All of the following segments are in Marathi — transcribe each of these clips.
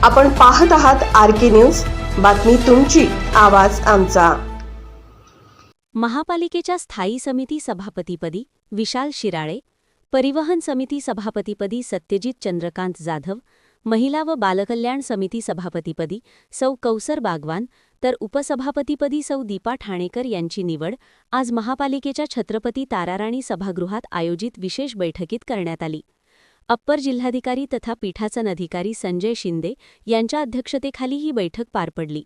आपण पाहत आहात आरके न्यूज, बातमी तुमची, आवाज आमचा। महापालिकेच्या स्थायी समिती सभापतीपदी विशाल शिराळे, परिवहन समिती सभापतीपदी सत्यजित चंद्रकांत जाधव, महिला व बालकल्याण समिती सभापतीपदी सौ कौसर बागवान तर उपसभापतीपदी सौ दीपा ठाणेकर यांची निवड आज महापालिकेच्या छत्रपती ताराराणी सभागृहात आयोजित विशेष बैठकीत करण्यात आली। अप्पर जिल्हाधिकारी तथा पीठासन अधिकारी संजय शिंदे यांच्या अध्यक्षतेखाली ही बैठक पार पडली।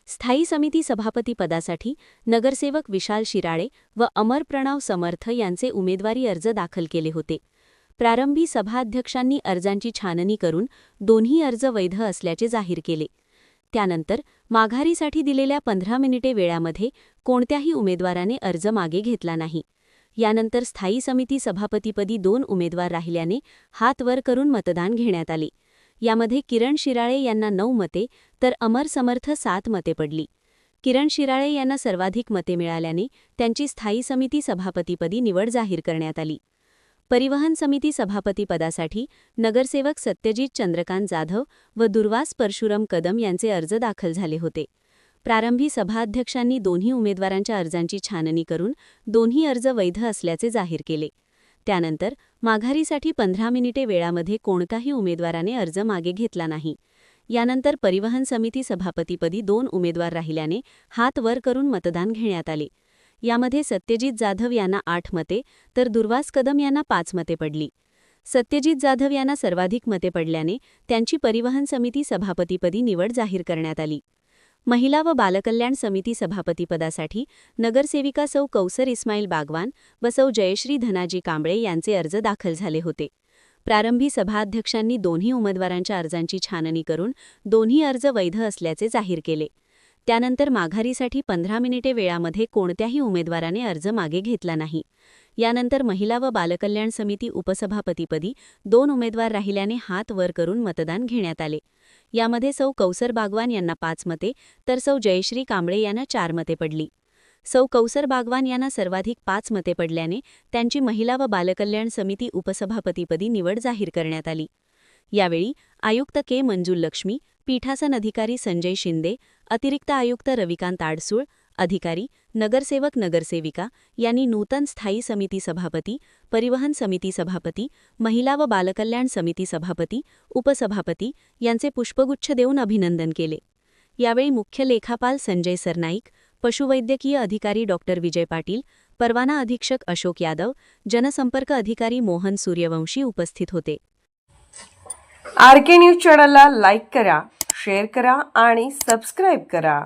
स्थायी समिती सभापती पदासाठी नगरसेवक विशाल शिराळे व अमर प्रणव समर्थ यांचे उमेदवारी अर्ज दाखल केले होते। प्रारंभी सभाध्यक्षांनी अर्जांची छाननी करून दोन्ही अर्ज वैध असल्याचे जाहीर केले। त्यानंतर माघारीसाठी दिलेल्या 15 मिनिटे वेळामध्ये कोणत्याही उमेदवाराने अर्ज मागे घेतला नाही। यानंतर स्थायी समिती सभापतीपदी 2 उमेदवार राहिल्याने हात वर करून मतदान घेण्यात आले। यामध्ये किरण शिराळे यांना 9 मते तर अमर समर्थ 7 मते पडली। किरण शिराळे यांना सर्वाधिक मते मिळाल्याने त्यांची स्थायी समिती सभापतीपदी निवड जाहीर करण्यात आली। परिवहन समिती सभापतीपदासाठी नगरसेवक सत्यजित चंद्रकांत जाधव व दुर्वास परशुराम कदम यांचे अर्ज दाखल झाले होते। प्रारंभी सभाध्यक्षांनी दोन्ही उमेदवारांच्या अर्जांची छाननी करून दोन्ही अर्ज वैध असल्याचे जाहीर केले। त्यानंतर माघारीसाठी 15 मिनिटे वेळामध्ये कोणत्याही उमेदवाराने अर्ज मागे घेतला नाही। यानंतर परिवहन समिती सभापतीपदी 2 उमेदवार राहिल्याने हात वर करून मतदान घेण्यात आले। यामध्ये सत्यजित जाधव यांना 8 मते तर दुर्वास कदम यांना 5 मते पडली। सत्यजित जाधव यांना सर्वाधिक मते पडल्याने त्यांची परिवहन समिती सभापतीपदी निवड जाहीर करण्यात आली। महिला व बालकल्याण समिती सभापतीपदासाठी नगरसेविका सौ कौसर इस्माईल बागवान व सौ जयश्री धनाजी कांबळे यांचे अर्ज दाखल झाले होते। प्रारंभी सभाध्यक्षांनी दोन्ही उमेदवारांच्या अर्जांची छाननी करून दोन्ही अर्ज वैध असल्याचे जाहीर केले। त्यानंतर माघारीसाठी 15 मिनिटे वेळामध्ये कोणत्याही उमेदवाराने अर्ज मागे घेतला नाही। यानंतर महिला व बालकल्याण समिती उपसभापतीपदी 2 उमेदवार राहिल्याने हात वर करून मतदान घेण्यात आले। यामध्ये सौ कौसर बागवान यांना 5 मते तर सौ जयश्री कांबळे यांना 4 मते पडली। सौ कौसर बागवान यांना सर्वाधिक 5 मते पडल्याने त्यांची महिला व बालकल्याण समिती उपसभापतीपदी निवड जाहीर करण्यात आली। यावेळी आयुक्त के मंजुलक्ष्मी, पीठासन अधिकारी संजय शिंदे, अतिरिक्त आयुक्त रविकांत आडसूळ, अधिकारी, नगरसेवक नगरसेविका यांनी नूतन स्थायी समिती सभापती, परिवहन समिती सभापती, महिला व बालकल्याण समिती सभापती, उपसभापती यांचे पुष्पगुच्छ देऊन अभिनंदन केले। यावेळी मुख्य लेखापाल संजय सरनाईक, पशुवैद्यकीय अधिकारी डॉक्टर विजय पाटील, परवाना अधीक्षक अशोक यादव, जनसंपर्क अधिकारी मोहन सूर्यवंशी उपस्थित होते। आरके न्यूज चॅनलला लाईक करा, शेअर करा आणि सबस्क्राइब करा।